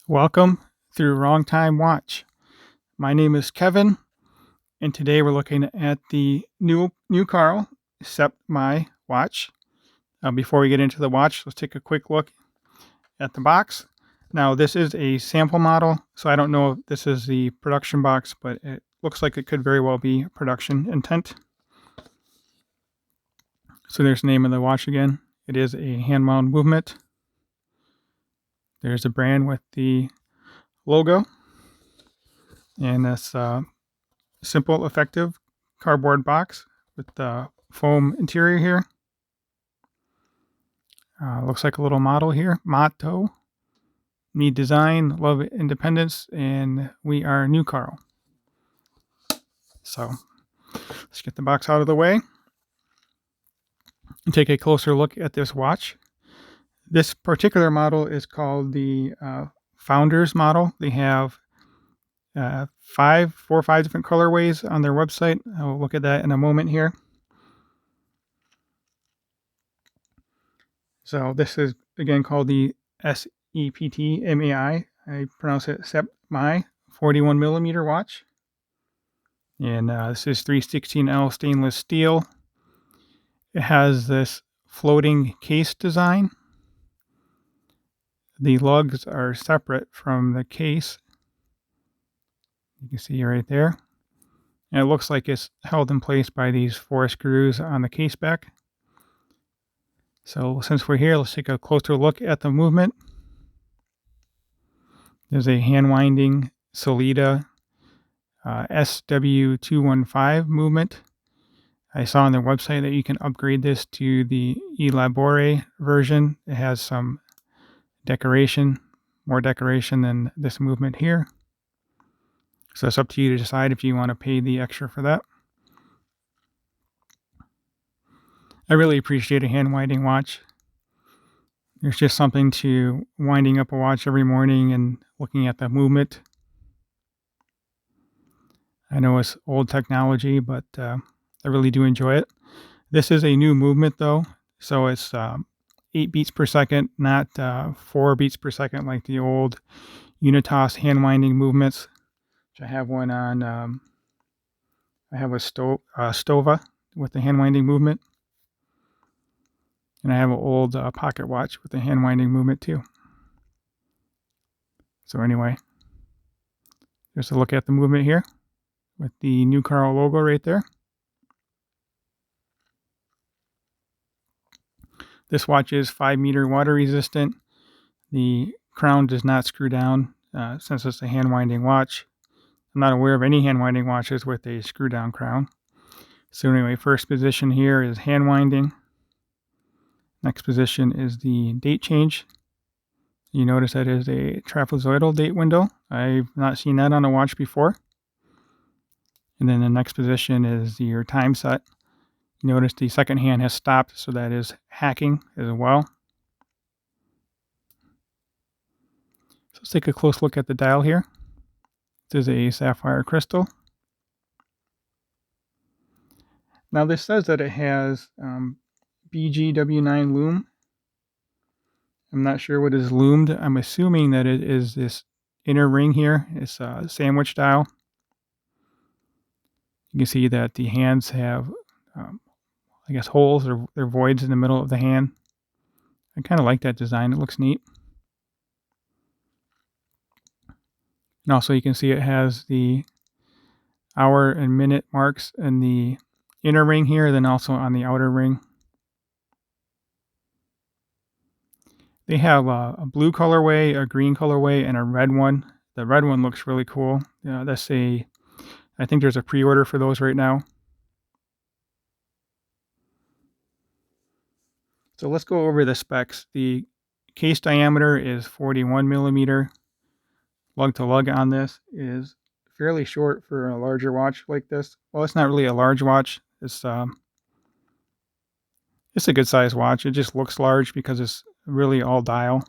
Welcome through Wrong Time Watch. My name is Kevin, and today we're looking at the Neucarl The Sept Mai watch. Before we get into the watch, let's take a quick look at the box. Now, this is a sample model, so I don't know if this is the production box, but it looks like it could very well be production intent. So there's the name of the watch again. It is a hand-wound movement. There's a brand with the logo, and this simple, effective cardboard box with the foam interior here. Looks like a little model here. Motto: need design, love independence, and we are Neucarl. So let's get the box out of the way and take a closer look at this watch. This particular model is called the Founders model. They have 4 or 5 different colorways on their website. I'll look at that in a moment here. So this is again called the Sept Mai. I pronounce it Sept Mai 41 millimeter watch. And this is 316L stainless steel. It has this floating case design. The lugs are separate from the case. You can see right there. And it looks like it's held in place by these 4 screws on the case back. So since we're here, let's take a closer look at the movement. There's a hand-winding Solida SW215 movement. I saw on their website that you can upgrade this to the Elabore version. It has some decoration, more decoration than this movement here. So it's up to you to decide if you want to pay the extra for that. I really appreciate a hand-winding watch. There's just something to winding up a watch every morning and looking at the movement. I know it's old technology, but I really do enjoy it. This is a new movement, though, so it's 8 beats per second, not 4 beats per second like the old Unitas hand-winding movements. Which I have one on. I have a Stova with the hand-winding movement. And I have an old pocket watch with the hand-winding movement too. So anyway, just a look at the movement here with the Neucarl logo right there. This watch is 5-meter water resistant. The crown does not screw down since it's a hand-winding watch. I'm not aware of any hand-winding watches with a screw-down crown. So anyway, first position here is hand-winding. Next position is the date change. You notice that is a trapezoidal date window. I've not seen that on a watch before. And then the next position is your time set. You notice the second hand has stopped, so that is hacking as well. So let's take a close look at the dial here. This is a sapphire crystal. Now this says that it has BGW9 Loom. I'm not sure what is loomed. I'm assuming that it is this inner ring here. It's a sandwich dial. You can see that the hands have, I guess, holes or they're voids in the middle of the hand. I kind of like that design. It looks neat. And also you can see it has the hour and minute marks in the inner ring here, then also on the outer ring. They have a blue colorway, a green colorway, and a red one. The red one looks really cool. I think there's a pre-order for those right now. So let's go over the specs. The case diameter is 41 millimeter. Lug to lug on this is fairly short for a larger watch like this. Well, it's not really a large watch. It's a good size watch. It just looks large because it's really all dial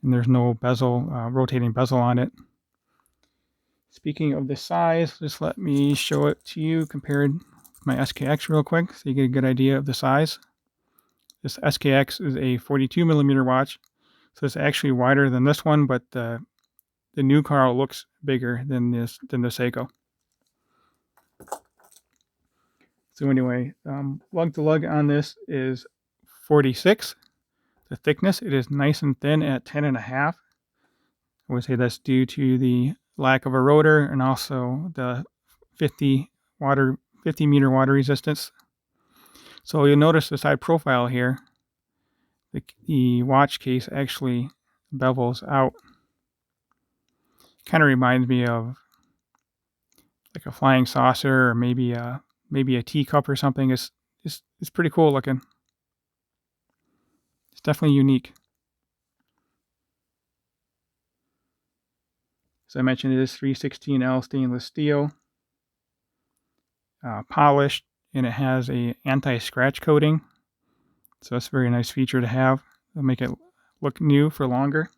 and there's no bezel, rotating bezel on it. Speaking of the size, just let me show it to you compared with my SKX real quick so you get a good idea of the size. This SKX is a 42 millimeter watch, so it's actually wider than this one, but the the Neucarl looks bigger than the Seiko. So anyway, lug to lug on this is 46. The thickness, it is nice and thin at 10.5. I would say that's due to the lack of a rotor and also the 50 meter water resistance. So you'll notice the side profile here, the watch case actually bevels out. Kind of reminds me of like a flying saucer or maybe a teacup or something. It's pretty cool looking. It's definitely unique. As I mentioned, it is 316L stainless steel, polished, and it has a anti-scratch coating. So that's a very nice feature to have. It'll make it look new for longer.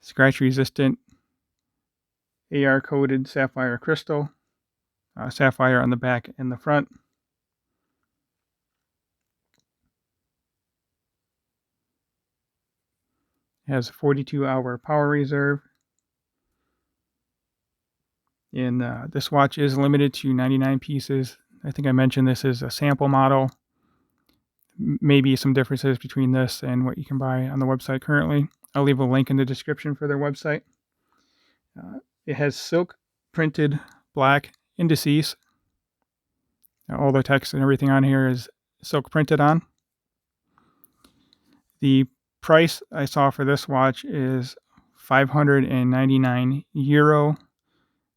Scratch resistant, AR coated sapphire crystal, sapphire on the back and the front. It has a 42-hour power reserve. And this watch is limited to 99 pieces. I think I mentioned this is a sample model. Maybe some differences between this and what you can buy on the website currently. I'll leave a link in the description for their website. It has silk printed black indices. All the text and everything on here is silk printed on. The price I saw for this watch is €599,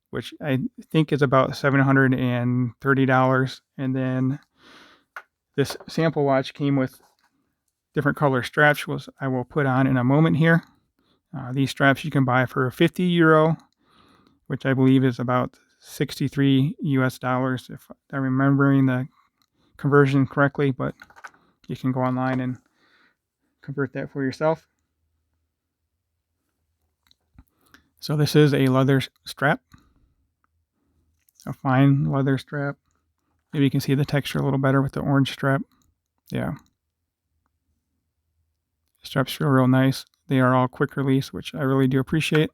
which I think is about $730. And then this sample watch came with different color straps, which I will put on in a moment here. These straps you can buy for €50, which I believe is about $63 US, if I'm remembering the conversion correctly, but you can go online and convert that for yourself. So this is a leather strap, a fine leather strap. Maybe you can see the texture a little better with the orange strap. Yeah. Straps feel real nice. They are all quick release, which I really do appreciate.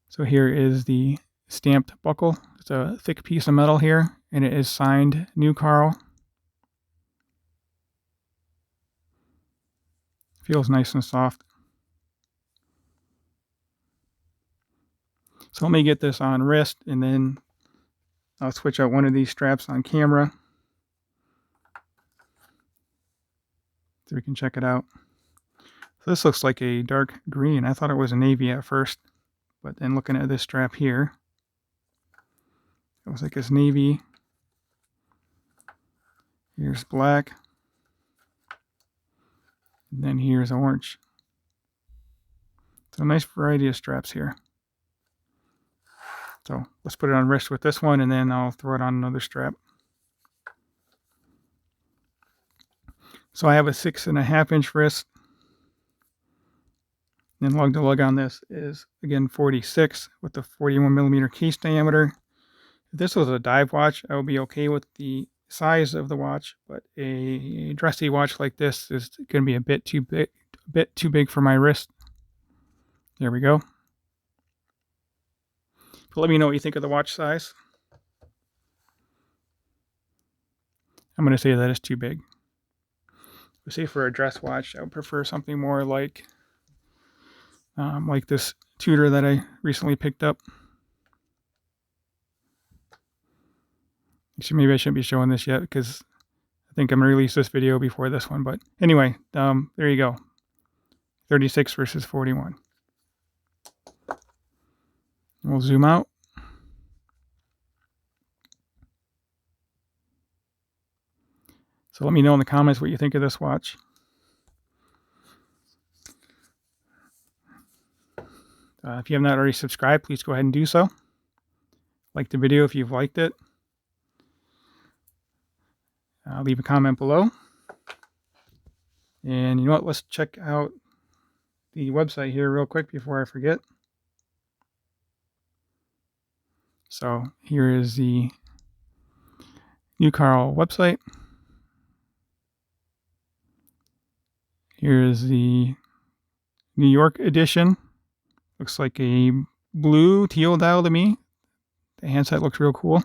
So here is the stamped buckle. It's a thick piece of metal here, and it is signed Neucarl. Feels nice and soft. So let me get this on wrist, and then I'll switch out one of these straps on camera so we can check it out. So this looks like a dark green. I thought it was a navy at first, but then looking at this strap here, it looks like it's navy. Here's black. And then here's orange. So a nice variety of straps here. So let's put it on wrist with this one, and then I'll throw it on another strap. So I have a 6.5-inch wrist. And lug to lug on this is, again, 46 with the 41mm case diameter. If this was a dive watch, I would be okay with the size of the watch, but a dressy watch like this is going to be a bit too big for my wrist. There we go. But let me know what you think of the watch size. I'm going to say that it's too big. But say for a dress watch, I would prefer something more like this Tudor that I recently picked up. Actually, maybe I shouldn't be showing this yet because I think I'm going to release this video before this one. But anyway, there you go. 36 versus 41. We'll zoom out. So let me know in the comments what you think of this watch. If you have not already subscribed, please go ahead and do so. Like the video if you've liked it. Leave a comment below. And you know what? Let's check out the website here real quick before I forget. So here is the Neucarl website. Here is the New York edition. Looks like a blue teal dial to me. The handset looks real cool.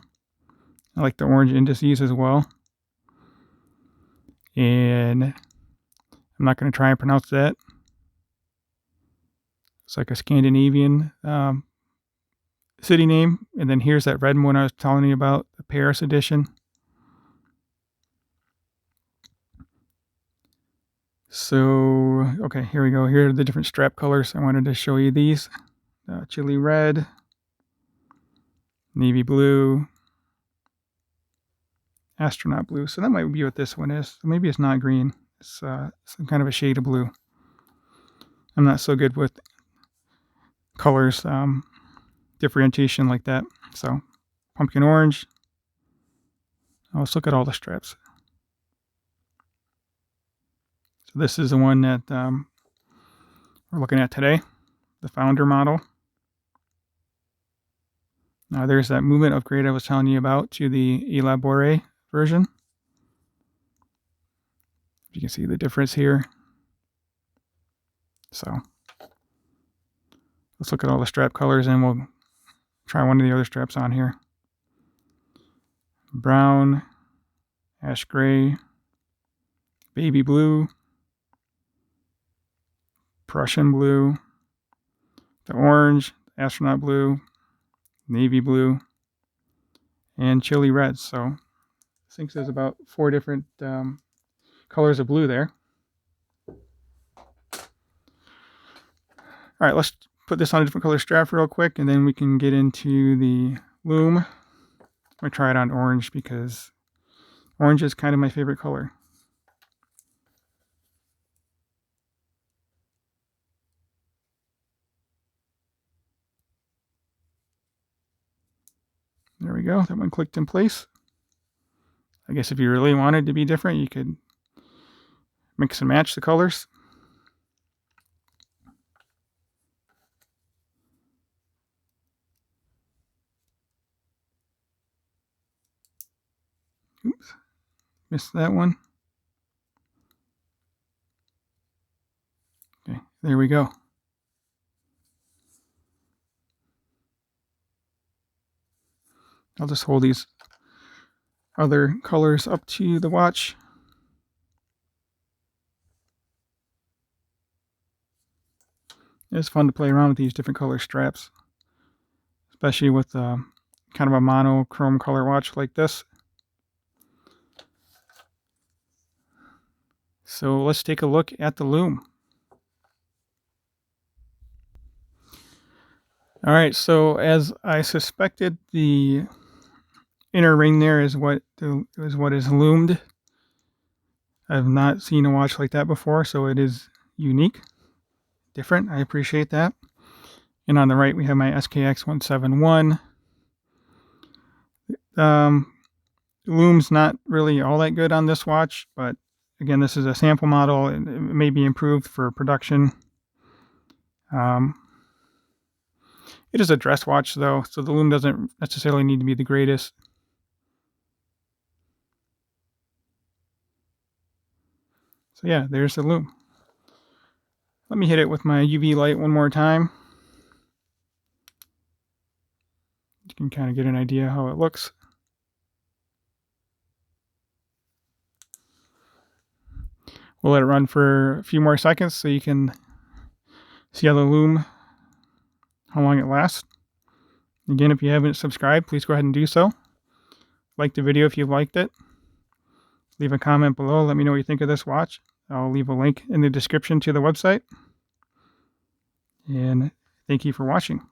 I like the orange indices as well. And I'm not going to try and pronounce that. It's like a Scandinavian city name. And then here's that red one I was telling you about, the Paris edition. So, okay, here we go. Here are the different strap colors. I wanted to show you these. Chili red, navy blue, astronaut blue. So that might be what this one is. Maybe it's not green. It's some kind of a shade of blue. I'm not so good with colors, differentiation like that. So pumpkin orange. Oh, let's look at all the straps. So this is the one that we're looking at today, the Founder model. Now there's that movement upgrade I was telling you about to the Elabore version. You can see the difference here. So let's look at all the strap colors and we'll try one of the other straps on here. Brown, ash gray, baby blue, Prussian blue, the orange, astronaut blue, navy blue, and chili red. So I think there's about 4 different colors of blue there. All right, let's put this on a different color strap real quick, and then we can get into the Loom. I'm going to try it on orange because orange is kind of my favorite color. There we go. That one clicked in place. I guess if you really wanted to be different, you could mix and match the colors. Oops, missed that one. Okay, there we go. I'll just hold these other colors up to the watch. It's fun to play around with these different color straps, especially with kind of a monochrome color watch like this. So let's take a look at the Loom. All right, so as I suspected, the inner ring there is what is loomed. I've not seen a watch like that before, so it is unique, different. I appreciate that. And on the right, we have my SKX 171. Loom's not really all that good on this watch, but again, this is a sample model. It may be improved for production. It is a dress watch, though, so the Loom doesn't necessarily need to be the greatest. So yeah, there's the Loom. Let me hit it with my UV light one more time. You can kind of get an idea how it looks. We'll let it run for a few more seconds so you can see how the Loom, how long it lasts. Again, if you haven't subscribed, please go ahead and do so. Like the video if you liked it. Leave a comment below. Let me know what you think of this watch. I'll leave a link in the description to the website. And thank you for watching.